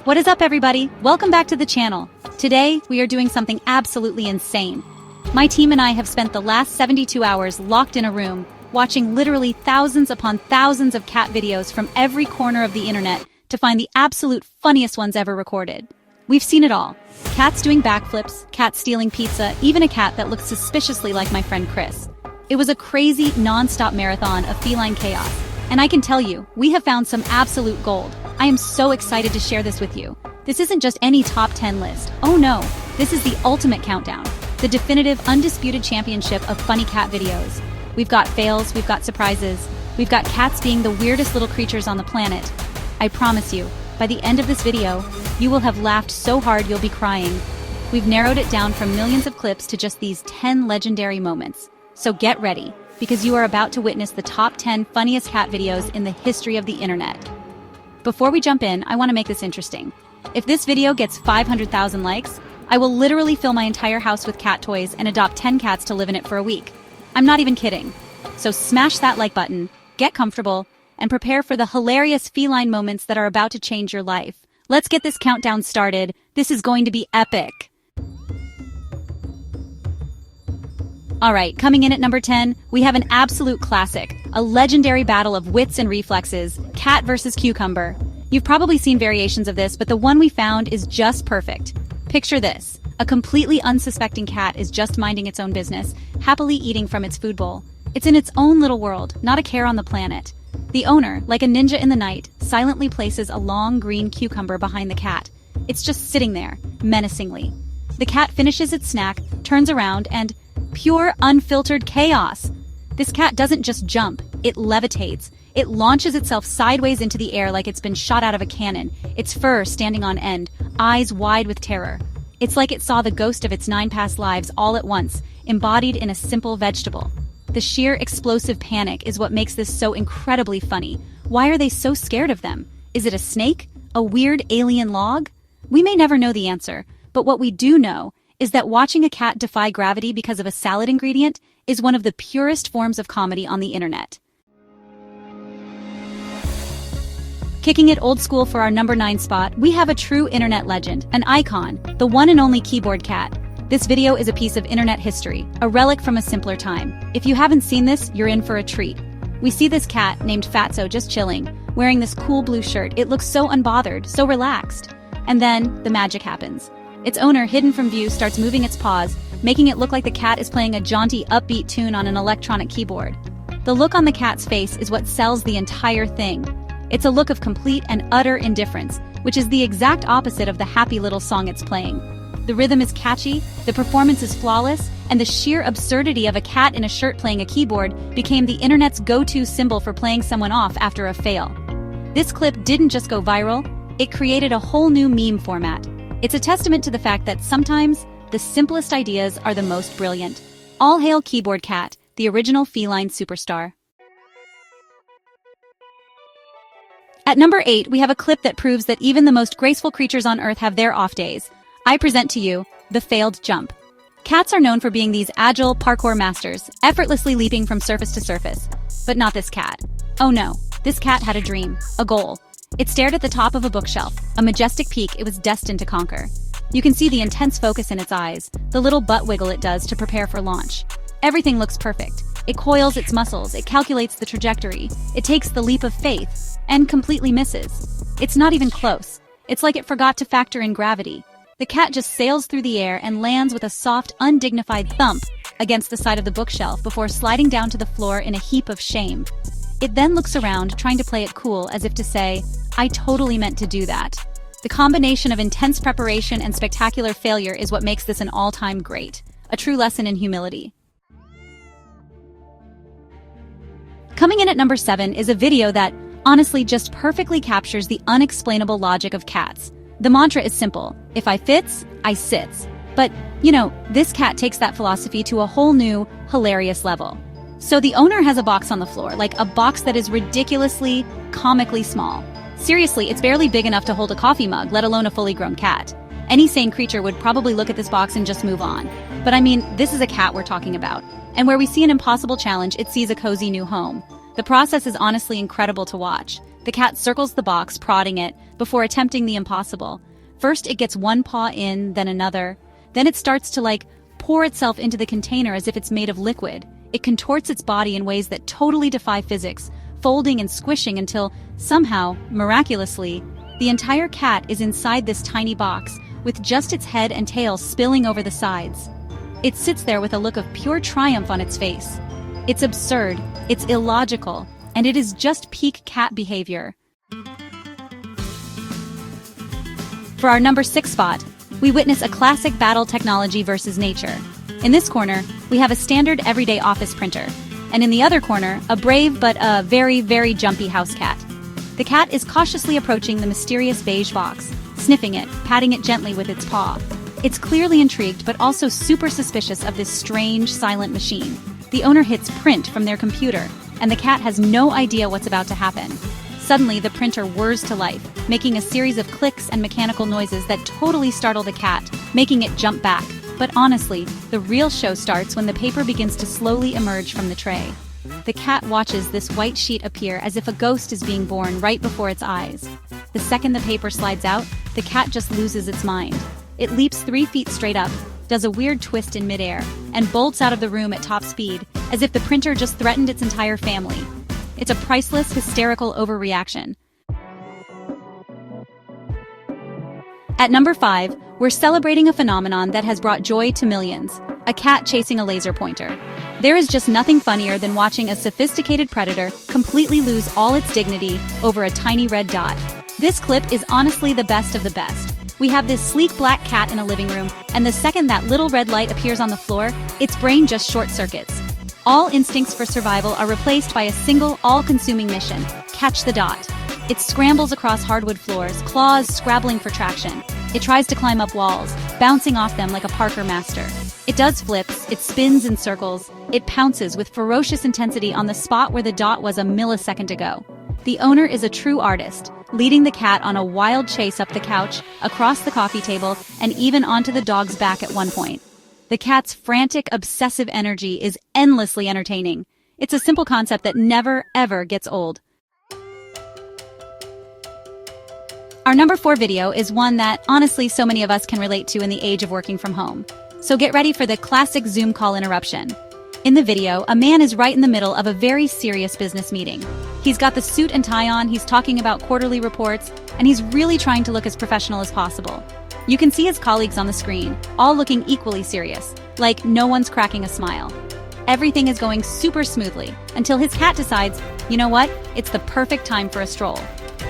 What is up, everybody? Welcome back to the channel. Today, we are doing something absolutely insane. My team and I have spent the last 72 hours locked in a room, watching literally thousands upon thousands of cat videos from every corner of the internet to find the absolute funniest ones ever recorded. We've seen it all. Cats doing backflips, cats stealing pizza, even a cat that looks suspiciously like my friend Chris. It was a crazy, non-stop marathon of feline chaos. And I can tell you, we have found some absolute gold. I am so excited to share this with you. This isn't just any top 10 list. Oh no, this is the ultimate countdown. The definitive, undisputed championship of funny cat videos. We've got fails, we've got surprises, we've got cats being the weirdest little creatures on the planet. I promise you, by the end of this video, you will have laughed so hard you'll be crying. We've narrowed it down from millions of clips to just these 10 legendary moments. So get ready, because you are about to witness the top 10 funniest cat videos in the history of the internet. Before we jump in, I want to make this interesting. If this video gets 500,000 likes, I will literally fill my entire house with cat toys and adopt 10 cats to live in it for a week. I'm not even kidding. So smash that like button, get comfortable, and prepare for the hilarious feline moments that are about to change your life. Let's get this countdown started. This is going to be epic. Alright, coming in at number 10, we have an absolute classic, a legendary battle of wits and reflexes, cat versus cucumber. You've probably seen variations of this, but the one we found is just perfect. Picture this. A completely unsuspecting cat is just minding its own business, happily eating from its food bowl. It's in its own little world, not a care on the planet. The owner, like a ninja in the night, silently places a long green cucumber behind the cat. It's just sitting there, menacingly. The cat finishes its snack, turns around, and pure, unfiltered chaos. This cat doesn't just jump, it levitates. It launches itself sideways into the air like it's been shot out of a cannon, its fur standing on end, eyes wide with terror. It's like it saw the ghost of its 9 past lives all at once, embodied in a simple vegetable. The sheer explosive panic is what makes this so incredibly funny. Why are they so scared of them? Is it a snake? A weird alien log? We may never know the answer, but what we do know is that watching a cat defy gravity because of a salad ingredient is one of the purest forms of comedy on the internet. Kicking it old school for our number 9 spot, we have a true internet legend, an icon, the one and only keyboard cat. This video is a piece of internet history, a relic from a simpler time. If you haven't seen this, you're in for a treat. We see this cat, named Fatso, just chilling, wearing this cool blue shirt. It looks so unbothered, so relaxed. And then, the magic happens. Its owner, hidden from view, starts moving its paws, making it look like the cat is playing a jaunty, upbeat tune on an electronic keyboard. The look on the cat's face is what sells the entire thing. It's a look of complete and utter indifference, which is the exact opposite of the happy little song it's playing. The rhythm is catchy, the performance is flawless, and the sheer absurdity of a cat in a shirt playing a keyboard became the internet's go-to symbol for playing someone off after a fail. This clip didn't just go viral, it created a whole new meme format. It's a testament to the fact that sometimes the simplest ideas are the most brilliant. All hail Keyboard Cat, the original feline superstar. At number 8, we have a clip that proves that even the most graceful creatures on Earth have their off days. I present to you the failed jump. Cats are known for being these agile parkour masters, effortlessly leaping from surface to surface. But not this cat. Oh no, this cat had a dream, a goal. It stared at the top of a bookshelf, a majestic peak it was destined to conquer. You can see the intense focus in its eyes, the little butt wiggle it does to prepare for launch. Everything looks perfect. It coils its muscles, it calculates the trajectory, it takes the leap of faith, and completely misses. It's not even close. It's like it forgot to factor in gravity. The cat just sails through the air and lands with a soft, undignified thump against the side of the bookshelf before sliding down to the floor in a heap of shame. It then looks around, trying to play it cool as if to say, I totally meant to do that. The combination of intense preparation and spectacular failure is what makes this an all-time great. A true lesson in humility. Coming in at number 7 is a video that, honestly, just perfectly captures the unexplainable logic of cats. The mantra is simple. If I fits, I sits. But, this cat takes that philosophy to a whole new, hilarious level. So the owner has a box on the floor, like a box that is ridiculously, comically small. Seriously, it's barely big enough to hold a coffee mug, let alone a fully grown cat. Any sane creature would probably look at this box and just move on. But I mean, this is a cat we're talking about. And where we see an impossible challenge, it sees a cozy new home. The process is honestly incredible to watch. The cat circles the box, prodding it, before attempting the impossible. First it gets one paw in, then another. Then it starts to, pour itself into the container as if it's made of liquid. It contorts its body in ways that totally defy physics, folding and squishing until, somehow, miraculously, the entire cat is inside this tiny box, with just its head and tail spilling over the sides. It sits there with a look of pure triumph on its face. It's absurd, it's illogical, and it is just peak cat behavior. For our number 6 spot, we witness a classic battle technology versus nature. In this corner, we have a standard everyday office printer, and in the other corner, a brave but very, very jumpy house cat. The cat is cautiously approaching the mysterious beige box, sniffing it, patting it gently with its paw. It's clearly intrigued but also super suspicious of this strange, silent machine. The owner hits print from their computer, and the cat has no idea what's about to happen. Suddenly, the printer whirs to life, making a series of clicks and mechanical noises that totally startle the cat, making it jump back. But honestly, the real show starts when the paper begins to slowly emerge from the tray. The cat watches this white sheet appear as if a ghost is being born right before its eyes. The second the paper slides out, the cat just loses its mind. It leaps 3 feet straight up, does a weird twist in midair, and bolts out of the room at top speed, as if the printer just threatened its entire family. It's a priceless, hysterical overreaction. At number 5, we're celebrating a phenomenon that has brought joy to millions: a cat chasing a laser pointer. There is just nothing funnier than watching a sophisticated predator completely lose all its dignity over a tiny red dot. This clip is honestly the best of the best. We have this sleek black cat in a living room, and the second that little red light appears on the floor, its brain just short-circuits. All instincts for survival are replaced by a single, all-consuming mission: catch the dot. It scrambles across hardwood floors, claws scrabbling for traction. It tries to climb up walls, bouncing off them like a Parker master. It does flips, it spins in circles, it pounces with ferocious intensity on the spot where the dot was a millisecond ago. The owner is a true artist, leading the cat on a wild chase up the couch, across the coffee table, and even onto the dog's back at one point. The cat's frantic, obsessive energy is endlessly entertaining. It's a simple concept that never, ever gets old. Our number 4 video is one that, honestly, so many of us can relate to in the age of working from home. So get ready for the classic Zoom call interruption. In the video, a man is right in the middle of a very serious business meeting. He's got the suit and tie on, he's talking about quarterly reports, and he's really trying to look as professional as possible. You can see his colleagues on the screen, all looking equally serious, like no one's cracking a smile. Everything is going super smoothly, until his cat decides, you know what, it's the perfect time for a stroll.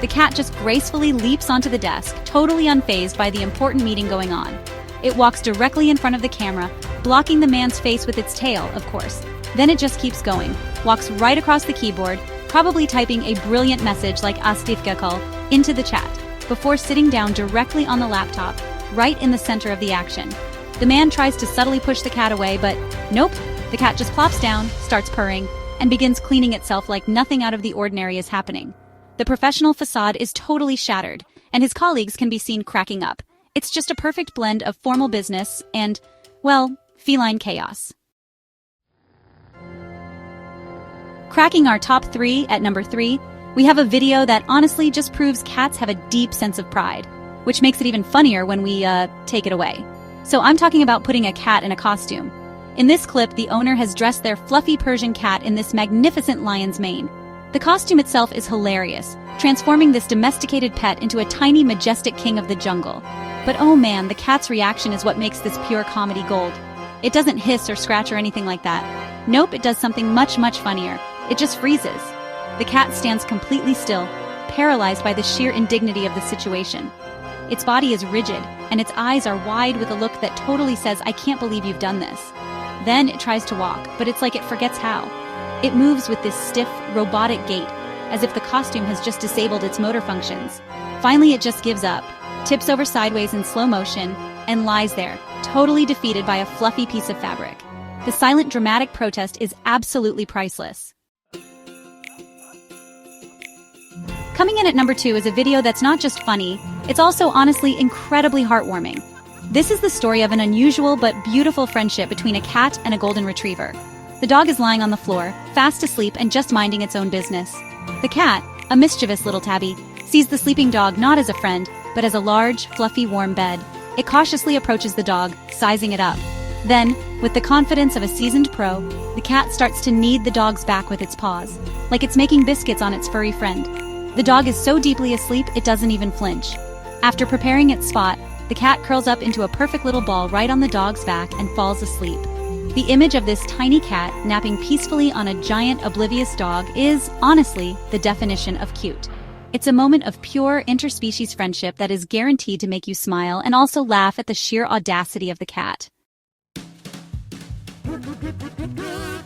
The cat just gracefully leaps onto the desk, totally unfazed by the important meeting going on. It walks directly in front of the camera, blocking the man's face with its tail, of course. Then it just keeps going, walks right across the keyboard, probably typing a brilliant message like "Astifgakal" into the chat, before sitting down directly on the laptop, right in the center of the action. The man tries to subtly push the cat away, but nope, the cat just plops down, starts purring, and begins cleaning itself like nothing out of the ordinary is happening. The professional facade is totally shattered, and his colleagues can be seen cracking up. It's just a perfect blend of formal business and, well, feline chaos. Cracking our top 3 at number 3, we have a video that honestly just proves cats have a deep sense of pride, which makes it even funnier when we, take it away. So I'm talking about putting a cat in a costume. In this clip, the owner has dressed their fluffy Persian cat in this magnificent lion's mane. The costume itself is hilarious, transforming this domesticated pet into a tiny, majestic king of the jungle. But oh man, the cat's reaction is what makes this pure comedy gold. It doesn't hiss or scratch or anything like that. Nope, it does something much, much funnier. It just freezes. The cat stands completely still, paralyzed by the sheer indignity of the situation. Its body is rigid, and its eyes are wide with a look that totally says, "I can't believe you've done this." Then it tries to walk, but it's like it forgets how. It moves with this stiff, robotic gait, as if the costume has just disabled its motor functions. Finally, it just gives up, tips over sideways in slow motion, and lies there, totally defeated by a fluffy piece of fabric. The silent, dramatic protest is absolutely priceless. Coming in at number 2 is a video that's not just funny, it's also honestly incredibly heartwarming. This is the story of an unusual but beautiful friendship between a cat and a golden retriever. The dog is lying on the floor, fast asleep and just minding its own business. The cat, A mischievous little tabby sees the sleeping dog not as a friend, but as a large, fluffy, warm bed. It cautiously approaches the dog, sizing it up. Then, with the confidence of a seasoned pro, the cat starts to knead the dog's back with its paws, like it's making biscuits on its furry friend. The dog is so deeply asleep it doesn't even flinch. After preparing its spot, the cat curls up into a perfect little ball right on the dog's back and falls asleep. The image of this tiny cat napping peacefully on a giant oblivious dog is, honestly, the definition of cute. It's a moment of pure interspecies friendship that is guaranteed to make you smile and also laugh at the sheer audacity of the cat.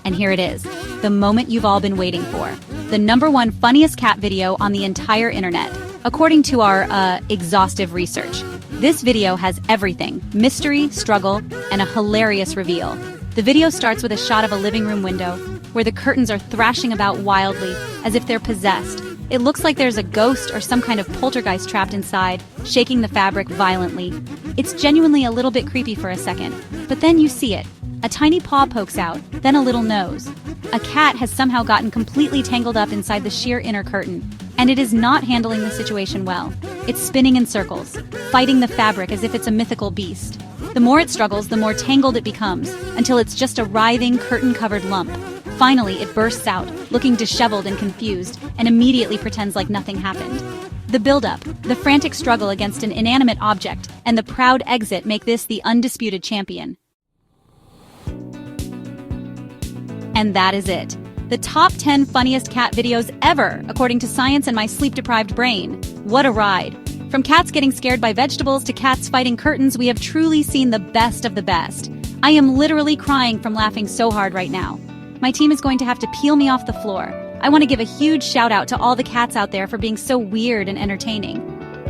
And here it is, the moment you've all been waiting for. The #1 funniest cat video on the entire internet, according to our, exhaustive research. This video has everything: mystery, struggle, and a hilarious reveal. The video starts with a shot of a living room window, where the curtains are thrashing about wildly, as if they're possessed. It looks like there's a ghost or some kind of poltergeist trapped inside, shaking the fabric violently. It's genuinely a little bit creepy for a second, but then you see it. A tiny paw pokes out, then a little nose. A cat has somehow gotten completely tangled up inside the sheer inner curtain, and it is not handling the situation well. It's spinning in circles, fighting the fabric as if it's a mythical beast. The more it struggles, the more tangled it becomes, until it's just a writhing, curtain-covered lump. Finally, it bursts out, looking disheveled and confused, and immediately pretends like nothing happened. The build-up, the frantic struggle against an inanimate object, and the proud exit make this the undisputed champion. And that is it. The top 10 funniest cat videos ever, according to science and my sleep-deprived brain. What a ride. From cats getting scared by vegetables to cats fighting curtains, we have truly seen the best of the best. I am literally crying from laughing so hard right now. My team is going to have to peel me off the floor. I want to give a huge shout out to all the cats out there for being so weird and entertaining.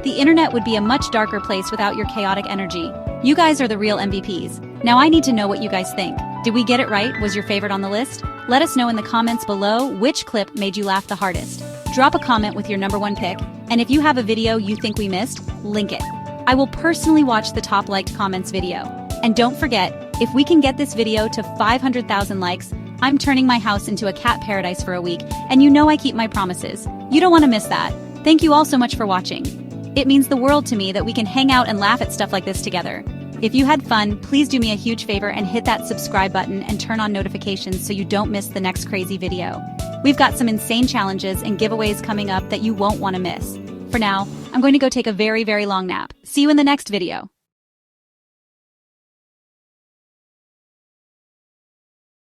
The internet would be a much darker place without your chaotic energy. You guys are the real MVPs. Now I need to know what you guys think. Did we get it right? Was your favorite on the list? Let us know in the comments below which clip made you laugh the hardest. Drop a comment with your #1 pick, and if you have a video you think we missed, link it. I will personally watch the top liked comments video. And don't forget, if we can get this video to 500,000 likes, I'm turning my house into a cat paradise for a week, and you know I keep my promises. You don't want to miss that. Thank you all so much for watching. It means the world to me that we can hang out and laugh at stuff like this together. If you had fun, please do me a huge favor and hit that subscribe button and turn on notifications so you don't miss the next crazy video. We've got some insane challenges and giveaways coming up that you won't want to miss. For now, I'm going to go take a very, very long nap. See you in the next video.